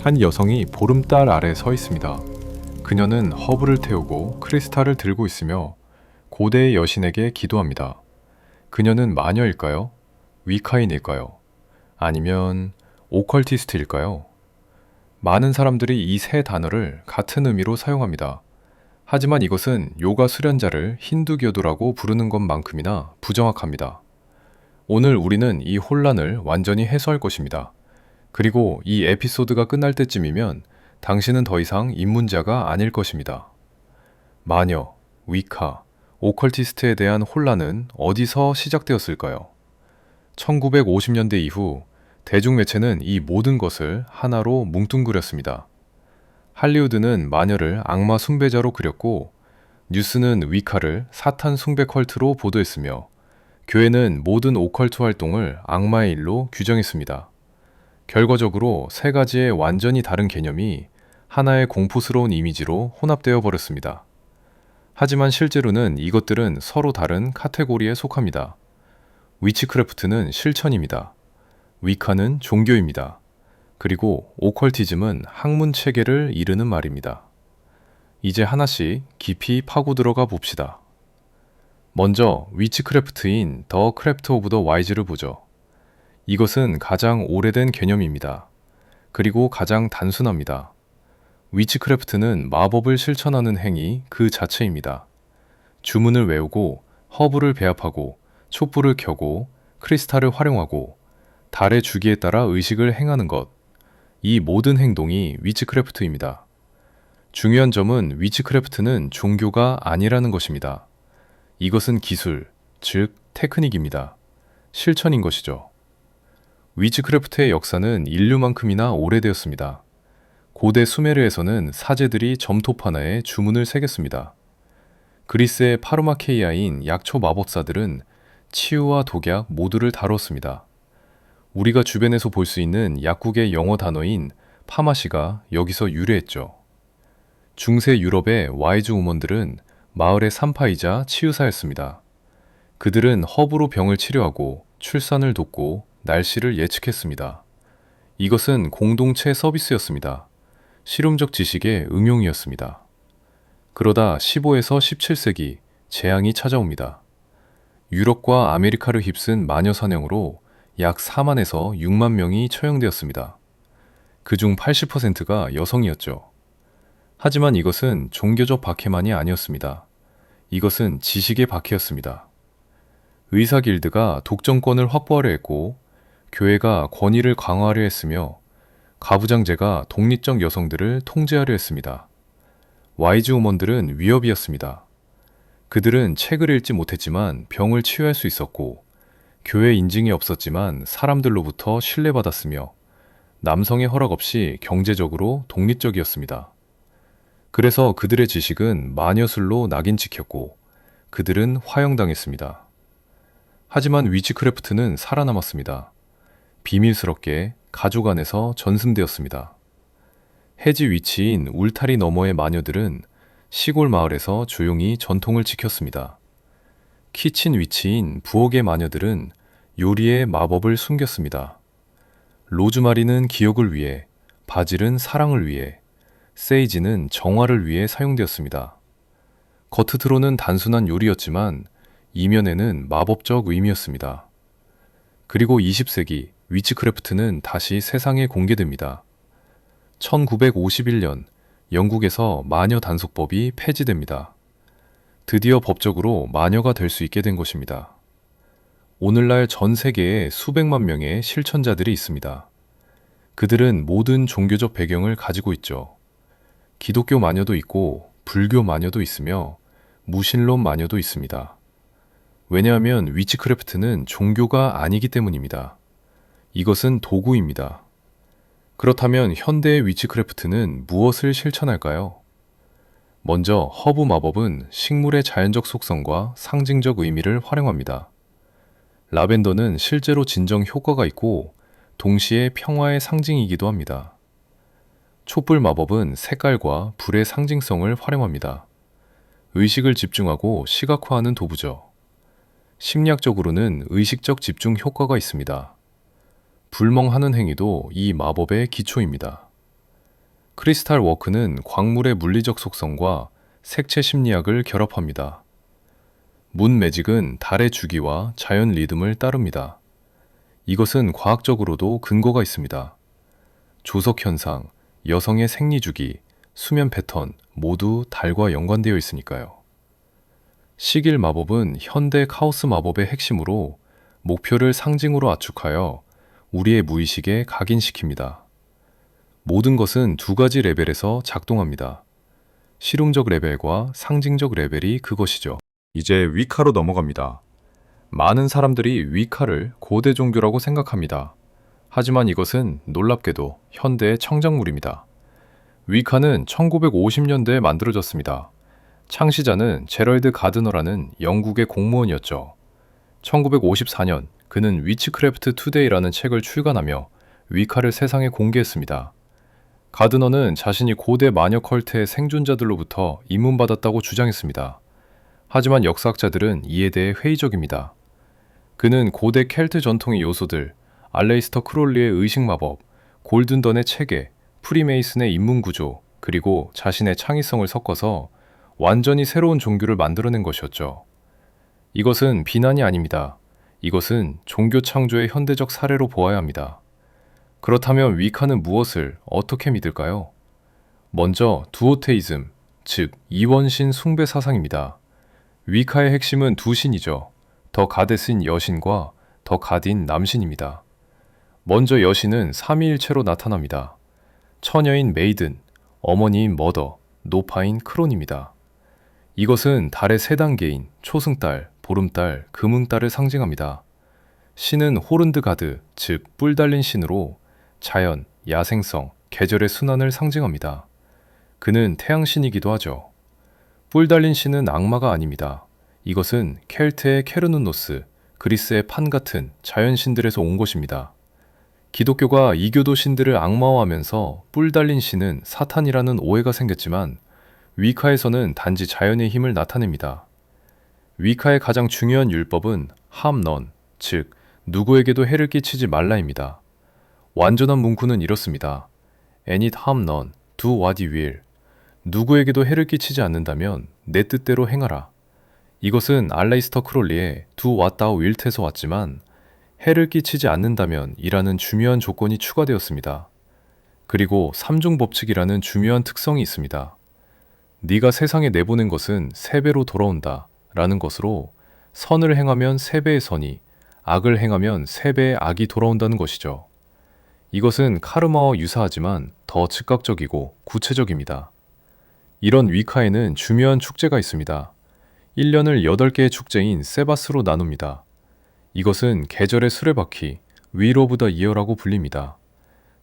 한 여성이 보름달 아래 서 있습니다. 그녀는 허브를 태우고 크리스탈을 들고 있으며 고대의 여신에게 기도합니다. 그녀는 마녀일까요? 위카인일까요? 아니면 오컬티스트일까요? 많은 사람들이 이 세 단어를 같은 의미로 사용합니다. 하지만 이것은 요가 수련자를 힌두교도라고 부르는 것만큼이나 부정확합니다. 오늘 우리는 이 혼란을 완전히 해소할 것입니다. 그리고 이 에피소드가 끝날 때쯤이면 당신은 더 이상 입문자가 아닐 것입니다. 마녀, 위카, 오컬티스트에 대한 혼란은 어디서 시작되었을까요? 1950년대 이후 대중매체는 이 모든 것을 하나로 뭉뚱그렸습니다. 할리우드는 마녀를 악마 숭배자로 그렸고, 뉴스는 위카를 사탄 숭배 컬트로 보도했으며, 교회는 모든 오컬트 활동을 악마의 일로 규정했습니다. 결과적으로 세 가지의 완전히 다른 개념이 하나의 공포스러운 이미지로 혼합되어 버렸습니다. 하지만 실제로는 이것들은 서로 다른 카테고리에 속합니다. 위치크래프트는 실천입니다. 위카는 종교입니다. 그리고 오컬티즘은 학문 체계를 이르는 말입니다. 이제 하나씩 깊이 파고 들어가 봅시다. 먼저 위치크래프트인 더 크래프트 오브 더 와이즈를 보죠. 이것은 가장 오래된 개념입니다. 그리고 가장 단순합니다. 위치크래프트는 마법을 실천하는 행위 그 자체입니다. 주문을 외우고 허브를 배합하고 촛불을 켜고 크리스탈을 활용하고 달의 주기에 따라 의식을 행하는 것. 이 모든 행동이 위치크래프트입니다. 중요한 점은 위치크래프트는 종교가 아니라는 것입니다. 이것은 기술, 즉 테크닉입니다. 실천인 것이죠. 위치크래프트의 역사는 인류만큼이나 오래되었습니다. 고대 수메르에서는 사제들이 점토 하나에 주문을 새겼습니다. 그리스의 파르마케이아인 약초 마법사들은 치유와 독약 모두를 다뤘습니다. 우리가 주변에서 볼 수 있는 약국의 영어 단어인 파마시가 여기서 유래했죠. 중세 유럽의 와이즈 우먼들은 마을의 산파이자 치유사였습니다. 그들은 허브로 병을 치료하고 출산을 돕고 날씨를 예측했습니다. 이것은 공동체 서비스였습니다. 실용적 지식의 응용이었습니다. 그러다 15에서 17세기 재앙이 찾아옵니다. 유럽과 아메리카를 휩쓴 마녀 사냥으로 약 4만에서 6만 명이 처형되었습니다. 그중 80%가 여성이었죠. 하지만 이것은 종교적 박해만이 아니었습니다. 이것은 지식의 박해였습니다. 의사 길드가 독점권을 확보하려 했고, 교회가 권위를 강화하려 했으며, 가부장제가 독립적 여성들을 통제하려 했습니다. 와이즈 우먼들은 위협이었습니다. 그들은 책을 읽지 못했지만 병을 치유할 수 있었고, 교회 인증이 없었지만 사람들로부터 신뢰받았으며, 남성의 허락 없이 경제적으로 독립적이었습니다. 그래서 그들의 지식은 마녀술로 낙인 찍혔고, 그들은 화형당했습니다. 하지만 위치크래프트는 살아남았습니다. 비밀스럽게 가족 안에서 전승되었습니다. 해지 위치인 울타리 너머의 마녀들은 시골 마을에서 조용히 전통을 지켰습니다. 키친 위치인 부엌의 마녀들은 요리의 마법을 숨겼습니다. 로즈마리는 기억을 위해, 바질은 사랑을 위해, 세이지는 정화를 위해 사용되었습니다. 겉으로는 단순한 요리였지만 이면에는 마법적 의미였습니다. 그리고 20세기 위치크래프트는 다시 세상에 공개됩니다. 1951년 영국에서 마녀 단속법이 폐지됩니다. 드디어 법적으로 마녀가 될 수 있게 된 것입니다. 오늘날 전 세계에 수백만 명의 실천자들이 있습니다. 그들은 모든 종교적 배경을 가지고 있죠. 기독교 마녀도 있고 불교 마녀도 있으며 무신론 마녀도 있습니다. 왜냐하면 위치크래프트는 종교가 아니기 때문입니다. 이것은 도구입니다. 그렇다면 현대의 위치크래프트는 무엇을 실천할까요? 먼저 허브 마법은 식물의 자연적 속성과 상징적 의미를 활용합니다. 라벤더는 실제로 진정 효과가 있고 동시에 평화의 상징이기도 합니다. 촛불 마법은 색깔과 불의 상징성을 활용합니다. 의식을 집중하고 시각화하는 도구죠. 심리학적으로는 의식적 집중 효과가 있습니다. 불멍하는 행위도 이 마법의 기초입니다. 크리스탈 워크는 광물의 물리적 속성과 색채 심리학을 결합합니다. 문 매직은 달의 주기와 자연 리듬을 따릅니다. 이것은 과학적으로도 근거가 있습니다. 조석 현상, 여성의 생리 주기, 수면 패턴 모두 달과 연관되어 있으니까요. 시길 마법은 현대 카오스 마법의 핵심으로 목표를 상징으로 압축하여 우리의 무의식에 각인시킵니다. 모든 것은 두 가지 레벨에서 작동합니다. 실용적 레벨과 상징적 레벨이 그것이죠. 이제 위카로 넘어갑니다. 많은 사람들이 위카를 고대 종교라고 생각합니다. 하지만 이것은 놀랍게도 현대의 청작물입니다. 위카는 1950년대에 만들어졌습니다. 창시자는 제럴드 가드너라는 영국의 공무원이었죠. 1954년 그는 위치크래프트 투데이라는 책을 출간하며 위카를 세상에 공개했습니다. 가드너는 자신이 고대 마녀 컬트의 생존자들로부터 입문받았다고 주장했습니다. 하지만 역사학자들은 이에 대해 회의적입니다. 그는 고대 켈트 전통의 요소들, 알레이스터 크롤리의 의식마법, 골든던의 체계, 프리메이슨의 인문구조, 그리고 자신의 창의성을 섞어서 완전히 새로운 종교를 만들어낸 것이었죠. 이것은 비난이 아닙니다. 이것은 종교 창조의 현대적 사례로 보아야 합니다. 그렇다면 위카는 무엇을 어떻게 믿을까요? 먼저 두오테이즘, 즉 이원신 숭배 사상입니다. 위카의 핵심은 두 신이죠. 더 가데스인 여신과 더 가딘 남신입니다. 먼저 여신은 삼위일체로 나타납니다. 처녀인 메이든, 어머니인 머더, 노파인 크론입니다. 이것은 달의 세 단계인 초승달, 보름달, 금흥달을 상징합니다. 신은 호른드가드, 즉 뿔 달린 신으로 자연, 야생성, 계절의 순환을 상징합니다. 그는 태양신이기도 하죠. 뿔 달린 신은 악마가 아닙니다. 이것은 켈트의 케르누노스, 그리스의 판 같은 자연신들에서 온 것입니다. 기독교가 이교도 신들을 악마화하면서 뿔 달린 신은 사탄이라는 오해가 생겼지만 위카에서는 단지 자연의 힘을 나타냅니다. 위카의 가장 중요한 율법은 harm none, 즉 누구에게도 해를 끼치지 말라입니다. 완전한 문구는 이렇습니다. And it harm none, do what you will. 누구에게도 해를 끼치지 않는다면 내 뜻대로 행하라. 이것은 알레이스터 크롤리의 Do what thou wilt에서 왔지만 해를 끼치지 않는다면 이라는 중요한 조건이 추가되었습니다. 그리고 삼중 법칙이라는 중요한 특성이 있습니다. 네가 세상에 내보낸 것은 3배로 돌아온다 라는 것으로 선을 행하면 3배의 선이, 악을 행하면 3배의 악이 돌아온다는 것이죠. 이것은 카르마와 유사하지만 더 즉각적이고 구체적입니다. 이런 위카에는 중요한 축제가 있습니다. 1년을 8개의 축제인 세바스로 나눕니다. 이것은 계절의 수레바퀴, 윌 오브 더 이어라고 불립니다.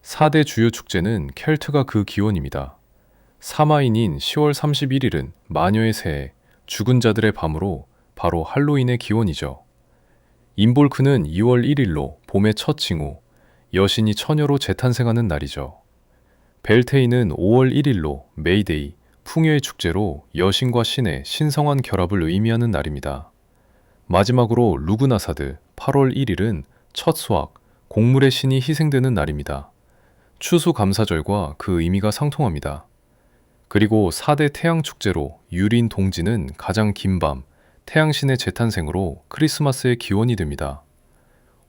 4대 주요 축제는 켈트가 그 기원입니다. 사마인인 10월 31일은 마녀의 새해, 죽은 자들의 밤으로 바로 할로윈의 기원이죠. 인볼크는 2월 1일로 봄의 첫 징후, 여신이 처녀로 재탄생하는 날이죠. 벨테이는 5월 1일로 메이데이, 풍요의 축제로 여신과 신의 신성한 결합을 의미하는 날입니다. 마지막으로 루그나사드 8월 1일은 첫 수확, 곡물의 신이 희생되는 날입니다. 추수감사절과 그 의미가 상통합니다. 그리고 4대 태양 축제로 유린 동지는 가장 긴 밤, 태양신의 재탄생으로 크리스마스의 기원이 됩니다.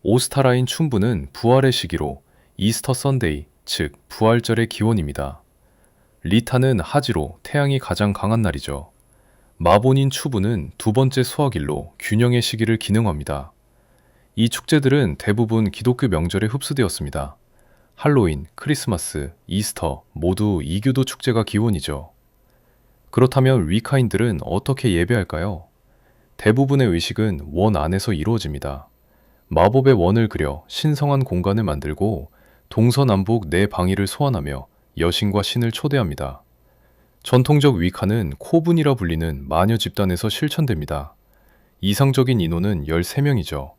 오스타라인 춘부는 부활의 시기로 이스터 선데이, 즉 부활절의 기원입니다. 리타는 하지로 태양이 가장 강한 날이죠. 마본인 추부는 두 번째 수확일로 균형의 시기를 기능합니다. 이 축제들은 대부분 기독교 명절에 흡수되었습니다. 할로윈, 크리스마스, 이스터 모두 이교도 축제가 기원이죠. 그렇다면 위카인들은 어떻게 예배할까요? 대부분의 의식은 원 안에서 이루어집니다. 마법의 원을 그려 신성한 공간을 만들고 동서남북 4방위를 소환하며 여신과 신을 초대합니다. 전통적 위카는 코분이라 불리는 마녀 집단에서 실천됩니다. 이상적인 인원은 13명이죠.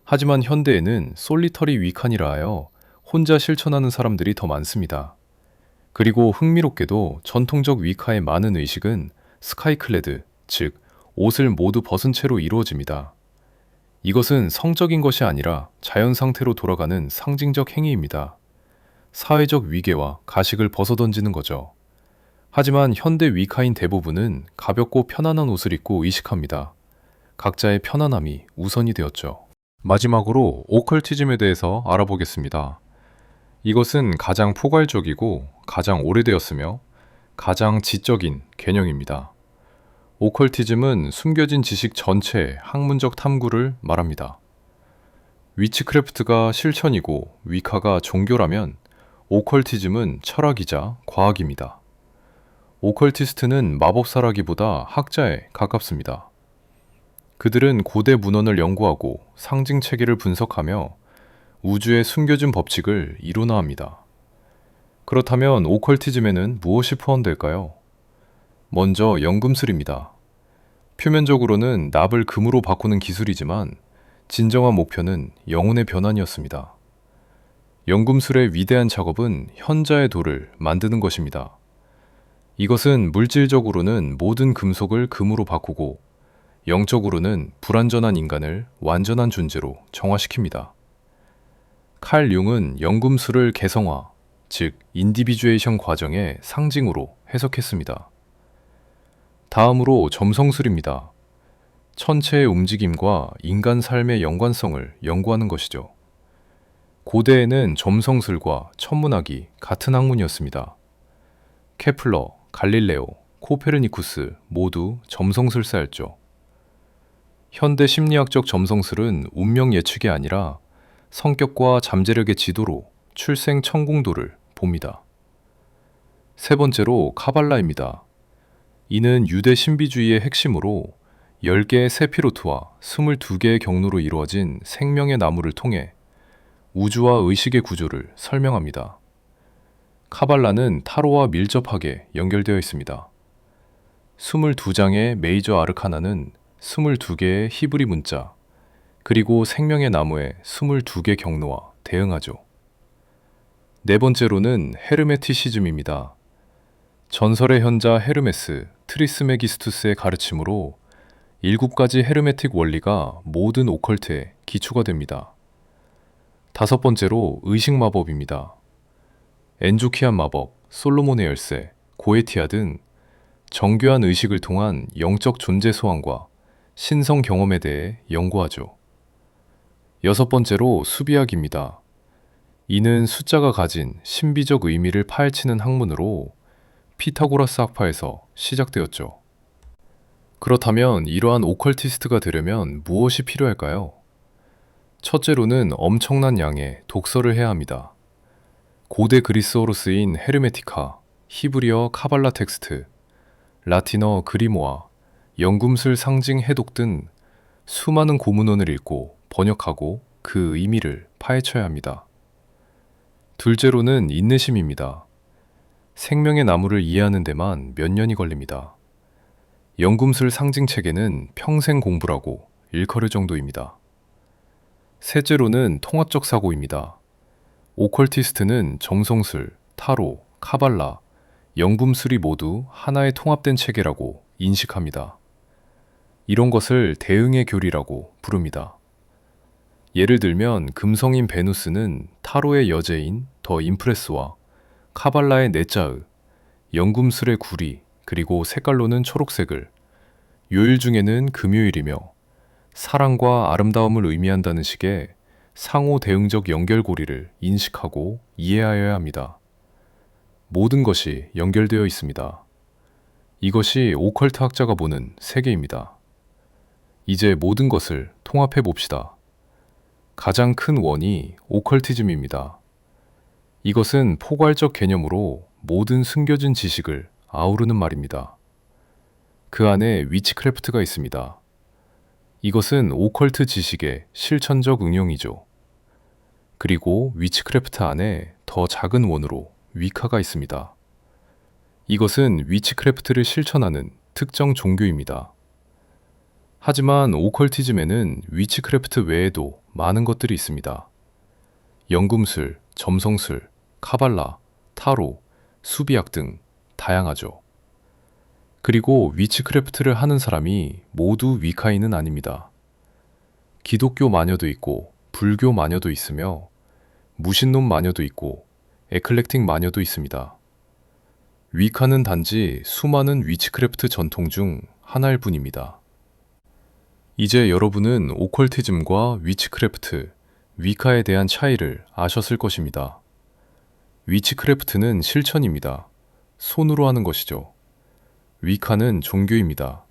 하지만 현대에는 솔리터리 위칸이라 하여 혼자 실천하는 사람들이 더 많습니다. 그리고 흥미롭게도 전통적 위카의 많은 의식은 스카이클레드, 즉 옷을 모두 벗은 채로 이루어집니다. 이것은 성적인 것이 아니라 자연 상태로 돌아가는 상징적 행위입니다. 사회적 위계와 가식을 벗어던지는 거죠. 하지만 현대 위카인 대부분은 가볍고 편안한 옷을 입고 이식합니다. 각자의 편안함이 우선이 되었죠. 마지막으로 오컬티즘에 대해서 알아보겠습니다. 이것은 가장 포괄적이고 가장 오래되었으며 가장 지적인 개념입니다. 오컬티즘은 숨겨진 지식 전체의 학문적 탐구를 말합니다. 위치크래프트가 실천이고 위카가 종교라면 오컬티즘은 철학이자 과학입니다. 오컬티스트는 마법사라기보다 학자에 가깝습니다. 그들은 고대 문헌을 연구하고 상징 체계를 분석하며 우주의 숨겨진 법칙을 이론화합니다. 그렇다면 오컬티즘에는 무엇이 포함될까요? 먼저 연금술입니다. 표면적으로는 납을 금으로 바꾸는 기술이지만 진정한 목표는 영혼의 변환이었습니다. 연금술의 위대한 작업은 현자의 돌을 만드는 것입니다. 이것은 물질적으로는 모든 금속을 금으로 바꾸고 영적으로는 불완전한 인간을 완전한 존재로 정화시킵니다. 칼 융은 연금술을 개성화, 즉 인디비주에이션 과정의 상징으로 해석했습니다. 다음으로 점성술입니다. 천체의 움직임과 인간 삶의 연관성을 연구하는 것이죠. 고대에는 점성술과 천문학이 같은 학문이었습니다. 케플러, 갈릴레오, 코페르니쿠스 모두 점성술사였죠. 현대 심리학적 점성술은 운명 예측이 아니라 성격과 잠재력의 지도로 출생 천궁도를 봅니다. 세 번째로 카발라입니다. 이는 유대 신비주의의 핵심으로 10개의 세피로트와 22개의 경로로 이루어진 생명의 나무를 통해 우주와 의식의 구조를 설명합니다. 카발라는 타로와 밀접하게 연결되어 있습니다. 22장의 메이저 아르카나는 22개의 히브리 문자, 그리고 생명의 나무의 22개 경로와 대응하죠. 네 번째로는 헤르메티시즘입니다. 전설의 현자 헤르메스, 트리스메기스투스의 가르침으로 7가지 헤르메틱 원리가 모든 오컬트의 기초가 됩니다. 다섯 번째로 의식 마법입니다. 엔조키안 마법, 솔로몬의 열쇠, 고에티아 등 정교한 의식을 통한 영적 존재 소환과 신성 경험에 대해 연구하죠. 여섯 번째로 수비학입니다. 이는 숫자가 가진 신비적 의미를 파헤치는 학문으로 피타고라스 학파에서 시작되었죠. 그렇다면 이러한 오컬티스트가 되려면 무엇이 필요할까요? 첫째로는 엄청난 양의 독서를 해야 합니다. 고대 그리스어로 쓰인 헤르메티카, 히브리어 카발라 텍스트, 라틴어 그리모아, 연금술 상징 해독 등 수많은 고문원을 읽고 번역하고 그 의미를 파헤쳐야 합니다. 둘째로는 인내심입니다. 생명의 나무를 이해하는 데만 몇 년이 걸립니다. 연금술 상징 체계는 평생 공부라고 일컬을 정도입니다. 셋째로는 통합적 사고입니다. 오컬티스트는 점성술, 타로, 카발라, 연금술이 모두 하나의 통합된 체계라고 인식합니다. 이런 것을 대응의 교리라고 부릅니다. 예를 들면 금성인 베누스는 타로의 여제인 더 임프레스와 카발라의 네자흐, 연금술의 구리, 그리고 색깔로는 초록색을, 요일 중에는 금요일이며 사랑과 아름다움을 의미한다는 식의 상호 대응적 연결고리를 인식하고 이해하여야 합니다. 모든 것이 연결되어 있습니다. 이것이 오컬트 학자가 보는 세계입니다. 이제 모든 것을 통합해 봅시다. 가장 큰 원이 오컬티즘입니다. 이것은 포괄적 개념으로 모든 숨겨진 지식을 아우르는 말입니다. 그 안에 위치크래프트가 있습니다. 이것은 오컬트 지식의 실천적 응용이죠. 그리고 위치크래프트 안에 더 작은 원으로 위카가 있습니다. 이것은 위치크래프트를 실천하는 특정 종교입니다. 하지만 오컬티즘에는 위치크래프트 외에도 많은 것들이 있습니다. 연금술, 점성술, 카발라, 타로, 수비학 등 다양하죠. 그리고 위치크래프트를 하는 사람이 모두 위카인은 아닙니다. 기독교 마녀도 있고 불교 마녀도 있으며 무신론 마녀도 있고 에클렉틱 마녀도 있습니다. 위카는 단지 수많은 위치크래프트 전통 중 하나일 뿐입니다. 이제 여러분은 오컬티즘과 위치크래프트, 위카에 대한 차이를 아셨을 것입니다. 위치크래프트는 실천입니다. 손으로 하는 것이죠. 위카는 종교입니다.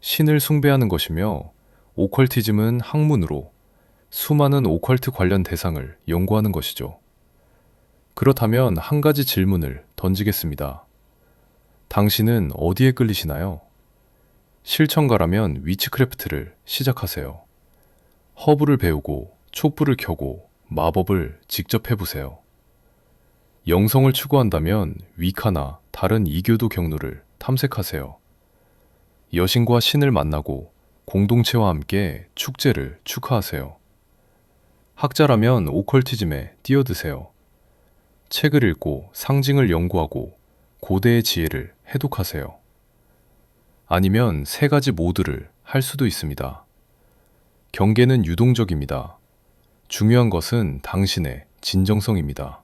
신을 숭배하는 것이며, 오컬티즘은 학문으로 수많은 오컬트 관련 대상을 연구하는 것이죠. 그렇다면 한 가지 질문을 던지겠습니다. 당신은 어디에 끌리시나요? 실천가라면 위치크래프트를 시작하세요. 허브를 배우고 촛불을 켜고 마법을 직접 해보세요. 영성을 추구한다면 위카나 다른 이교도 경로를 탐색하세요. 여신과 신을 만나고 공동체와 함께 축제를 축하하세요. 학자라면 오컬티즘에 뛰어드세요. 책을 읽고 상징을 연구하고 고대의 지혜를 해독하세요. 아니면 세 가지 모두를 할 수도 있습니다. 경계는 유동적입니다. 중요한 것은 당신의 진정성입니다.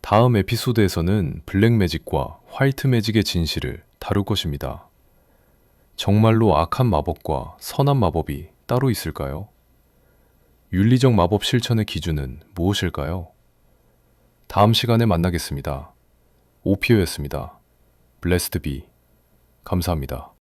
다음 에피소드에서는 블랙 매직과 화이트 매직의 진실을 다룰 것입니다. 정말로 악한 마법과 선한 마법이 따로 있을까요? 윤리적 마법 실천의 기준은 무엇일까요? 다음 시간에 만나겠습니다. 오피오였습니다. 블레스드 비. 감사합니다.